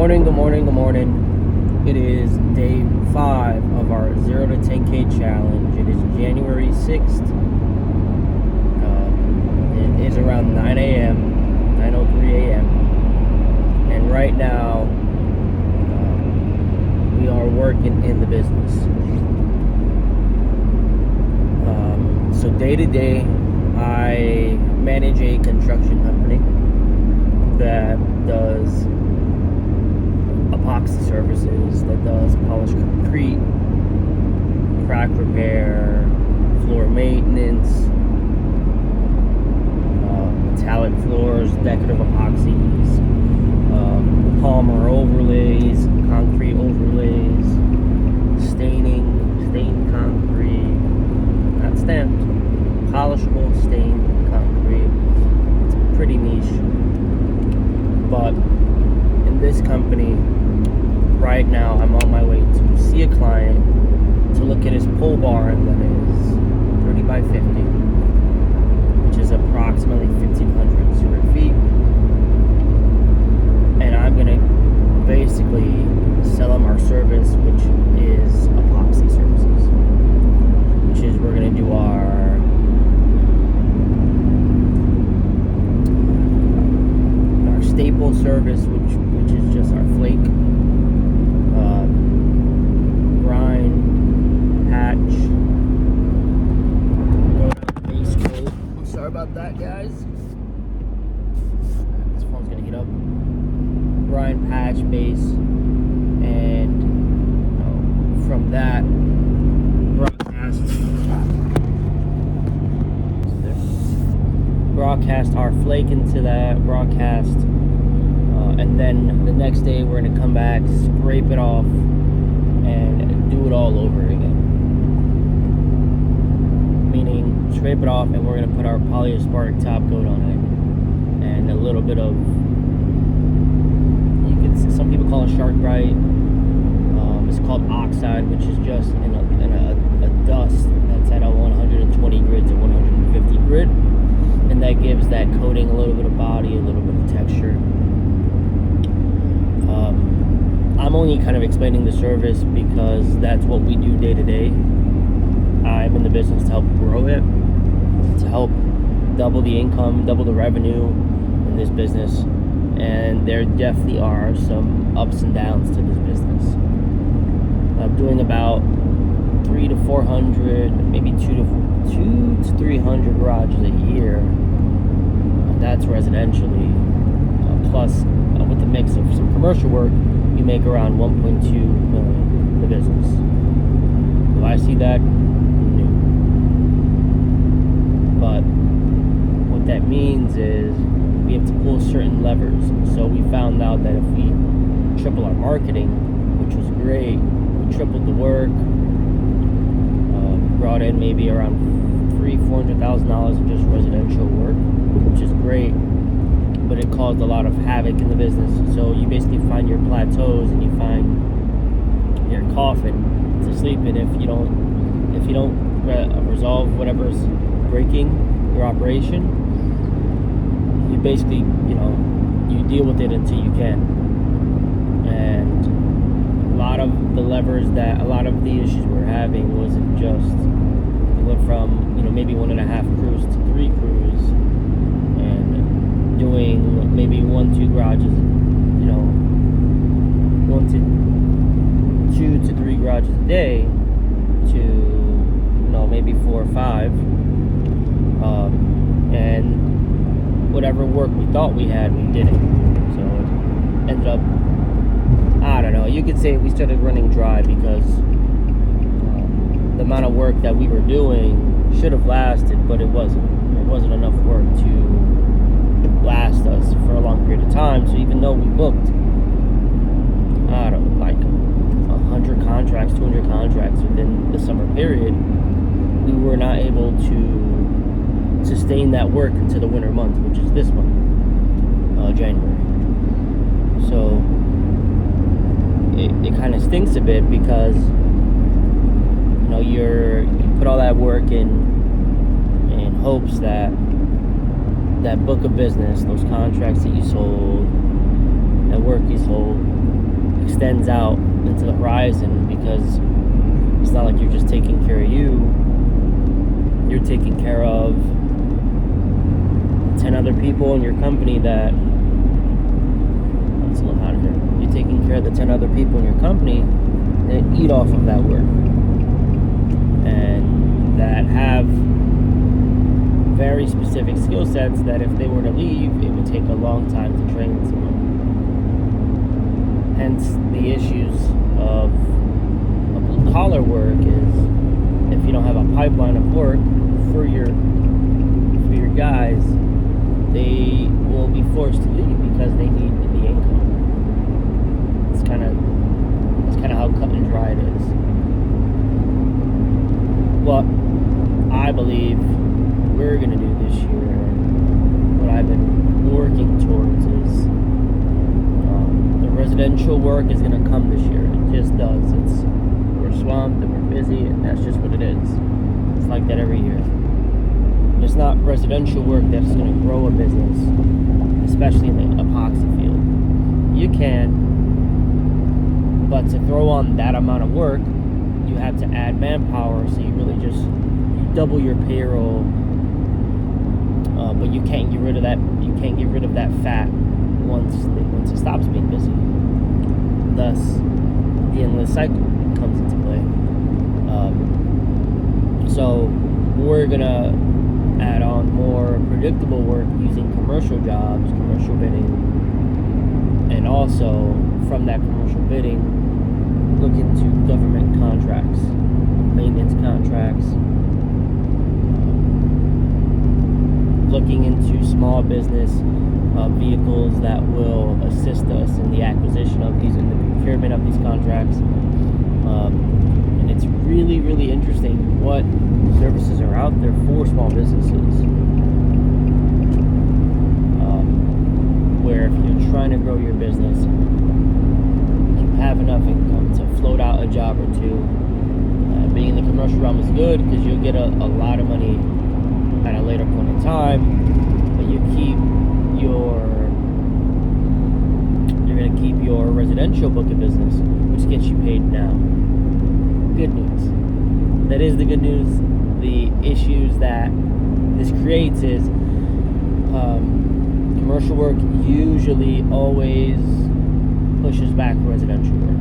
Good morning. It is day 5 of our 0 to 10K challenge. It is January 6th. It is around 9 a.m., 9:03 a.m. And right now, we are working in the business. So day to day, I manage a construction company that does epoxy services, that does polished concrete, crack repair, floor maintenance, metallic floors, decorative epoxies, polymer overlays, concrete overlays, stained concrete, not stamped, polishable stained concrete. It's pretty niche, but in this company right now, I'm on my way to see a client to look at his pole barn that is 30 by 50, which is approximately 1,500 square feet. And I'm going to basically sell him our service, which is epoxy services, which is we're going to do our staple service, which is just our flake, grind, patch, base coat. I'm sorry about that, guys. This phone's gonna heat up. Grind, patch, base, and from that, broadcast our flake into that, and then the next day we're going to come back, scrape it off, and do it all over again. Meaning, scrape it off, and we're going to put our polyaspartic top coat on it, and a little bit of, some people call it shark bright. It's called oxide, which is just in a dust that's at a 120 grit to 150 grit, and that gives that coating a little bit of body, a little bit of texture. I'm only kind of explaining the service because that's what we do day to day. I'm in the business to help grow it, to help double the income, double the revenue in this business, and there definitely are some ups and downs to this business. I'm doing about 300 to 400, maybe 200 to 300 garages a year. That's residentially, plus with the mix of some commercial work, you make around 1.2 million in the business. Do I see that? No. But what that means is we have to pull certain levers. So we found out that if we triple our marketing, which was great, we tripled the work, brought in maybe around $400,000 in just residential work, which is great, but it caused a lot of havoc in the business. So you basically find your plateaus and you find your coffin to sleep in if you don't resolve whatever's breaking your operation. You basically you deal with it until you can. And a lot of the issues we're having wasn't just, we went from maybe 1.5 crews to 3 crews, and doing maybe 1-2 garages, 2 to 3 garages a day, to maybe 4 or 5, and whatever work we thought we had, we didn't. So it ended up, I don't know, you could say we started running dry because the amount of work that we were doing should have lasted, but it wasn't. It wasn't enough work to last us for a long period of time. So even though we booked, I don't know, like 100 contracts, 200 contracts within the summer period, we were not able to sustain that work into the winter months, which is this month, January. So it kind of stinks a bit because you put all that work in hopes that book of business, those contracts that you sold, that work you sold, extends out into the horizon, because it's not like you're just taking care of you. You're taking care of 10 other people in your company that, it's a little hot here. You're taking care of the 10 other people in your company that eat off of that work, and that have very specific skill sets that if they were to leave, it would take a long time to train someone. Hence, the issues of blue-collar work is, if you don't have a pipeline of work for your guys, they will be forced to leave because they need the income. That's kind of how cut and dry it is. What I believe we're going to do this year, what I've been working towards, is the residential work is going to come this year. It just does. We're swamped and we're busy, and that's just what it is. It's like that every year. It's not residential work that's going to grow a business, especially in the epoxy field. You can, but to throw on that amount of work, you have to add manpower, so you really you double your payroll, but you can't get rid of that. You can't get rid of that fat once it stops being busy. Thus, the endless cycle comes into play. So we're gonna add on more predictable work using commercial jobs, commercial bidding, and also from that commercial bidding, look into government contracts, maintenance contracts, looking into small business vehicles that will assist us in the acquisition of these, in the procurement of these contracts. And it's really, really interesting what services are out there for small businesses. Where if you're trying to grow your business, you have enough income to float out a job or two. Being in the commercial realm is good because you'll get a lot of money at a later point in time, but you're going to keep your residential book of business, which gets you paid now. Good news. That is the good news. The issues that this creates is commercial work usually always pushes back residential work.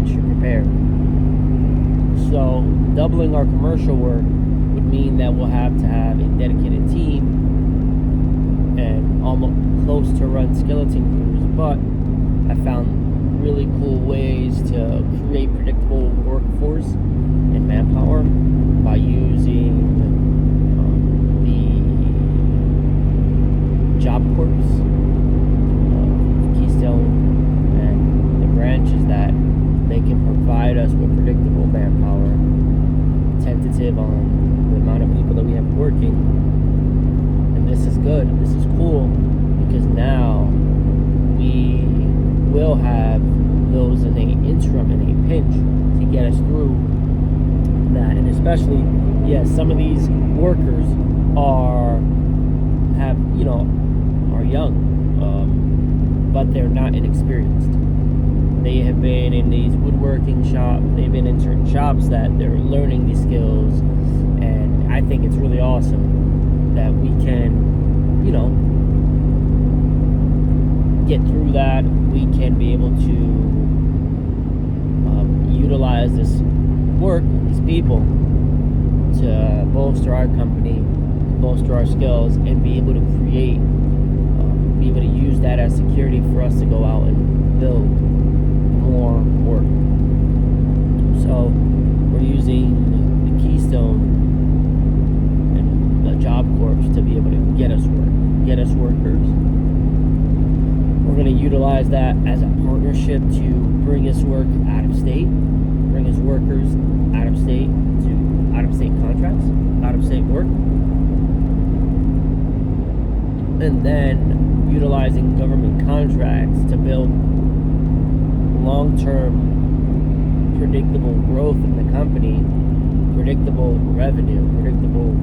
You should prepare. So doubling our commercial work would mean that we'll have to have a dedicated team and almost close to run skeleton crews, but I found really cool ways to create predictable workforce and manpower by using the job corps, Keystone, and the branches that they can provide us with predictable manpower, tentative on the amount of people that we have working. And this is good. This is cool because now we will have those in an interim, in a pinch, to get us through that. And especially, yes, some of these workers are young, but they're not inexperienced. They have been in these woodworking shops, they've been in certain shops that they're learning these skills, and I think it's really awesome that we can, get through that. We can be able to utilize this work, these people, to bolster our company, bolster our skills, and be able to create, be able to use that as security for us to go out and build more work. So we're using the Keystone and the job corps to be able to get us work, get us workers. We're going to utilize that as a partnership to bring us work out of state, bring us workers out of state to out of state contracts, out of state work, and then utilizing government contracts to build long-term predictable growth in the company, predictable revenue, predictable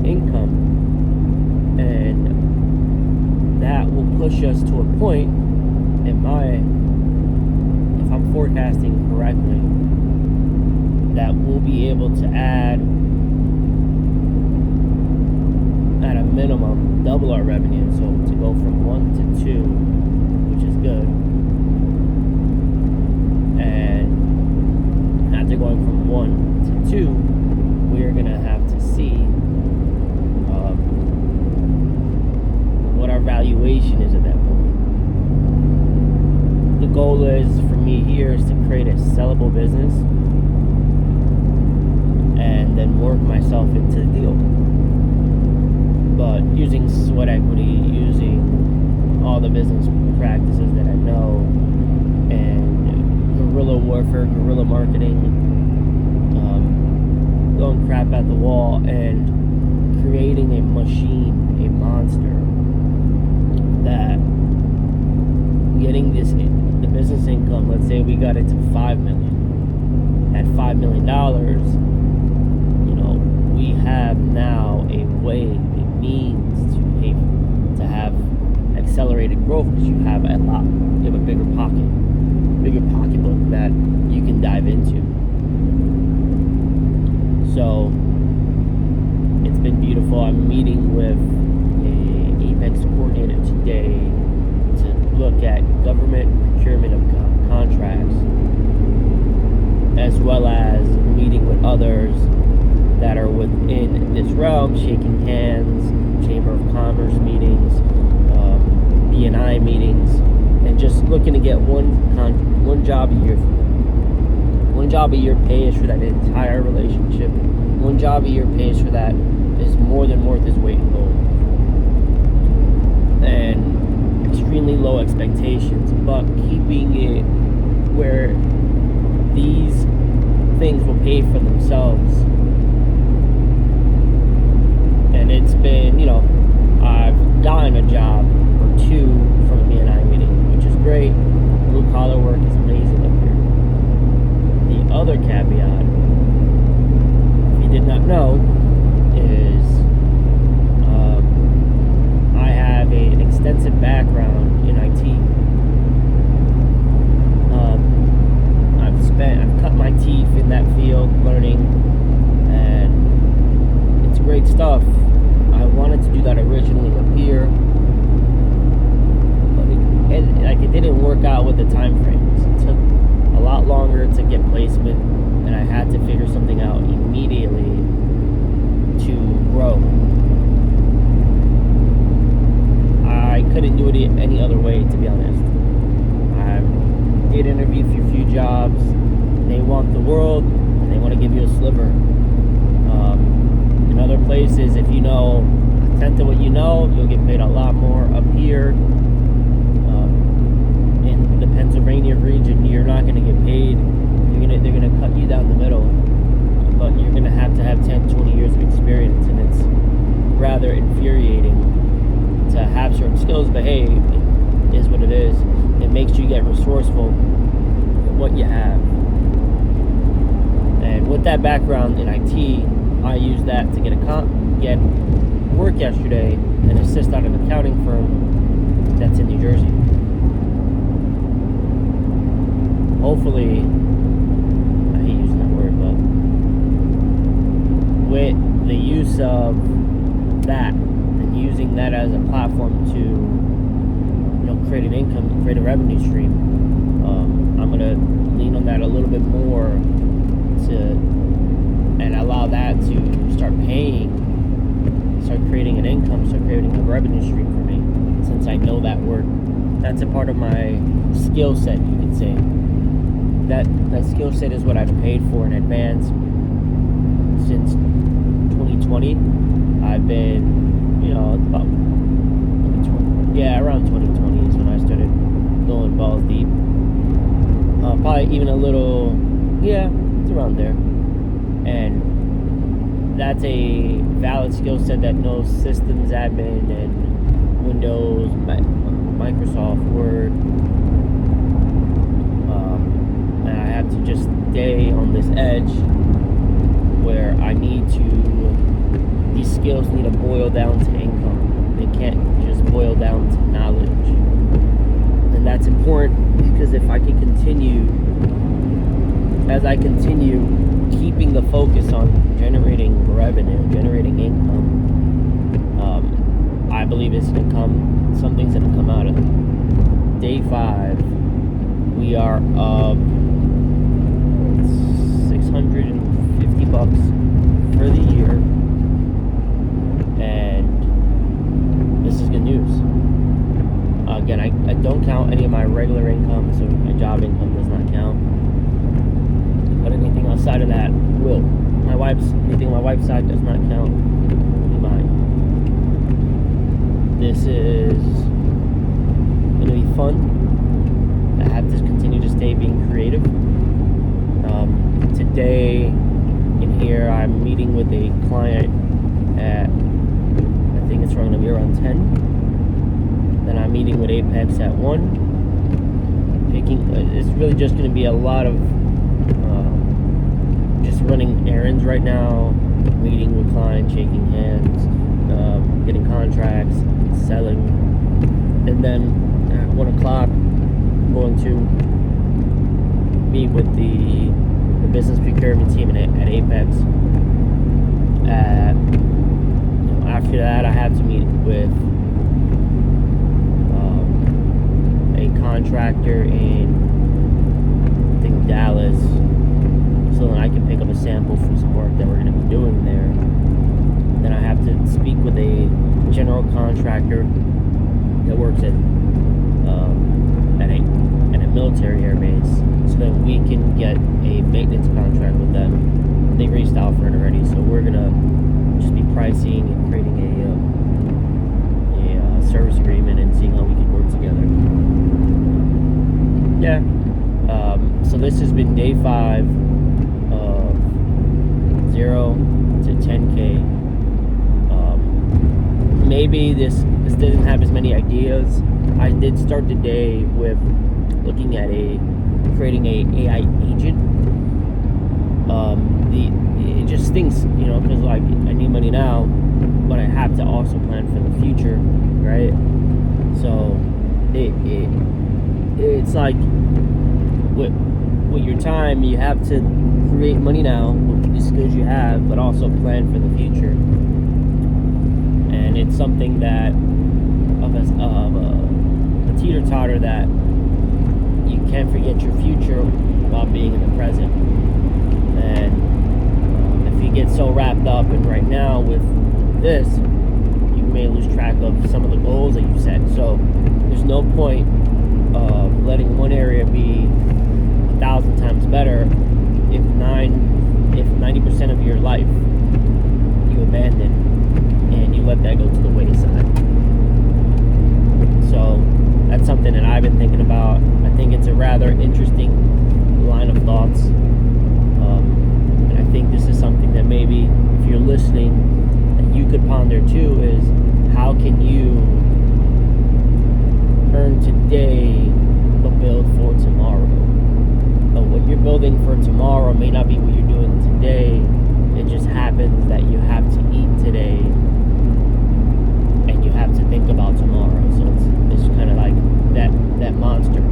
income, and that will push us to a point, if I'm forecasting correctly, that we'll be able to add, at a minimum, double our revenue. So to go from 1 to 2, which is good, and after going from 1 to 2, we're gonna have to see what our valuation is at that point. The goal is for me here is to create a sellable business and then work myself into the deal. But using sweat equity, using all the business practices that I know, and guerrilla warfare, guerrilla marketing, throwing crap at the wall and creating a machine, a monster, that getting the business income, let's say we got it to $5 million. At $5 million, we have now a way, a means to have accelerated growth, because you have a bigger pocketbook that you can dive into. So it's been beautiful. I'm meeting with a Apex coordinator today to look at government procurement of contracts, as well as meeting with others that are within this realm, shaking hands, Chamber of Commerce meetings, BNI meetings, and just looking to get one job a year for them. One job a year pays for that entire relationship. One job a year pays for that is more than worth his weight in gold. And extremely low expectations, but keeping it where these things will pay for themselves. And it's been, I've gotten a job or two from a BNI meeting, which is great. Blue collar work is amazing up here. The other caveat, if you did not know, is I have an extensive background in IT. I've cut my teeth in that field, learning, and it's great stuff. I wanted to do that originally up here, but it didn't work out with the time frames. It took a lot longer to get placement, and I had to figure something out immediately to grow. I couldn't do it any other way, to be honest. I did interview for a few jobs. They want the world, and they want to give you a sliver. In other places, if you know a tenth of what you know, you'll get paid a lot more. Up here, in the Pennsylvania region, you're not going to get paid. They're going to cut you down the middle, but you're going to have 10, 20 years of experience, and it's rather infuriating to have certain skills, but hey, it is what it is. It makes you get resourceful at what you have. And with that background in IT, I used that to get work yesterday and assist at an accounting firm that's in New Jersey. Hopefully, I hate using that word, but with the use of that and using that as a platform to create an income, create a revenue stream, I'm going to lean on that a little bit more and allow that to start creating an income, start creating a revenue stream for me, since I know that work. That's a part of my skill set, you could say. That skill set is what I've paid for in advance since 2020. I've been, around 2020 is when I started going balls deep. Probably even a little, it's around there. And that's a valid skill set that knows systems admin and Windows, Microsoft Word. And I have to just stay on this edge where these skills need to boil down to income. They can't just boil down to knowledge. And that's important because because if I can continue, as I continue keeping the focus on generating revenue, generating income, I believe something's gonna come out of it. Day 5, we are up $650 for the year, and this is good news. Again, I don't count any of my regular income, so my job income does not count. But anything outside of that will. Anything on my wife's side does not count. Only mine. This is gonna be fun. I have to continue to stay being creative. Today in here, I'm meeting with a client at, I think it's going to be around 10. Then I'm meeting with Apex at 1. It's really just going to be a lot of just running errands right now, meeting with clients, shaking hands, getting contracts, selling. And then at 1 o'clock, I'm going to meet with the business procurement team at Apex. After that, I have to meet with a contractor in, I think, Dallas, so that I can pick up a sample from some work that we're going to be doing there. Then I have to speak with a general contractor that works at a military air base, so that we can get a maintenance contract with them. They've reached out for it already, so we're gonna just be pricing and creating a service agreement and seeing how we can work together. Yeah. So this has been day 5 of 0 to 10K. Maybe this didn't have as many ideas. I did start the day with looking at creating a AI agent. It just stinks, because like I need money now, but I have to also plan for the future, right? So it's like with your time, you have to create money now with the skills you have, but also plan for the future. And it's something that of a teeter-totter that you can't forget your future while being in the present. And if you get so wrapped up in right now with this, you may lose track of some of the goals that you've set. So there's no point of letting one area be 1,000 times better if 90% of your life you abandon and you let that go to the wayside. So that's something that I've been thinking about. I think it's a rather interesting line of thoughts. And I think this is something that maybe, if you're listening, that you could ponder too, is how can you earn today but build for tomorrow? But what you're building for tomorrow may not be what you're doing today. It just happens that you have to eat today and you have to think about tomorrow. So it's kind of like that monster.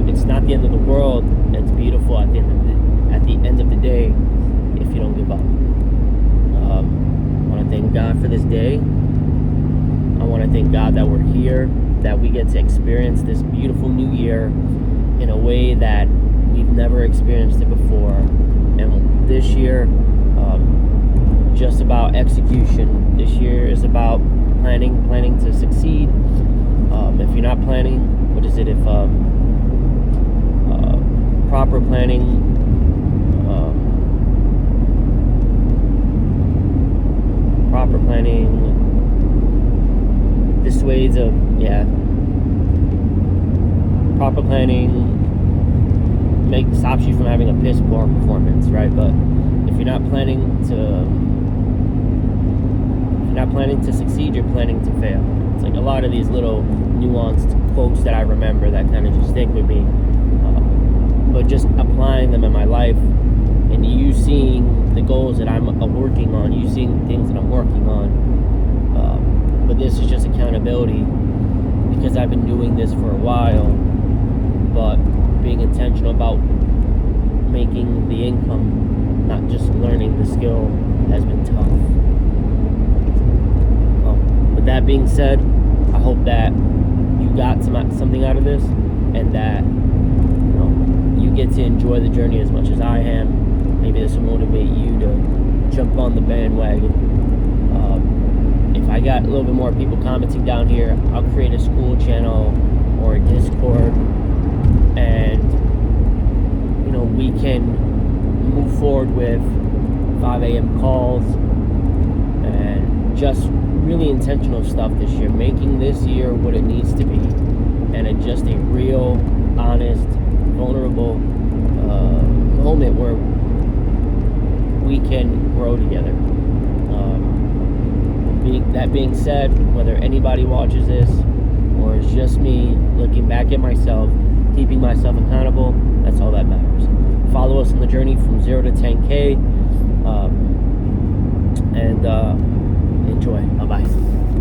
It's not the end of the world. It's beautiful at the end of the day if you don't give up. I want to thank God for this day. I want to thank God that we're here, that we get to experience this beautiful new year in a way that we've never experienced it before. And this year, just about execution. This year is about planning to succeed. If you're not planning, what is it? If proper planning, dissuades of, proper planning stops you from having a piss poor performance, right? But if you're not planning to succeed, you're planning to fail. It's like a lot of these little nuanced quotes that I remember that kind of just stick with me. But just applying them in my life, and you seeing the goals that I'm working on, you seeing things that I'm working on. But this is just accountability, because I've been doing this for a while. but being intentional about making the income, not just learning the skill, has been tough. With that being said, I hope that you got something out of this, and that you get to enjoy the journey as much as I am. Maybe this will motivate you to jump on the bandwagon. If I got a little bit more people commenting down here, I'll create a school channel or a Discord, and we can move forward with 5 a.m. calls and just really intentional stuff this year, making this year what it needs to be, and just a real, honest, vulnerable moment where we can grow together. That being said, whether anybody watches this or it's just me looking back at myself, keeping myself accountable, that's all that matters. Follow us on the journey from 0 to 10K.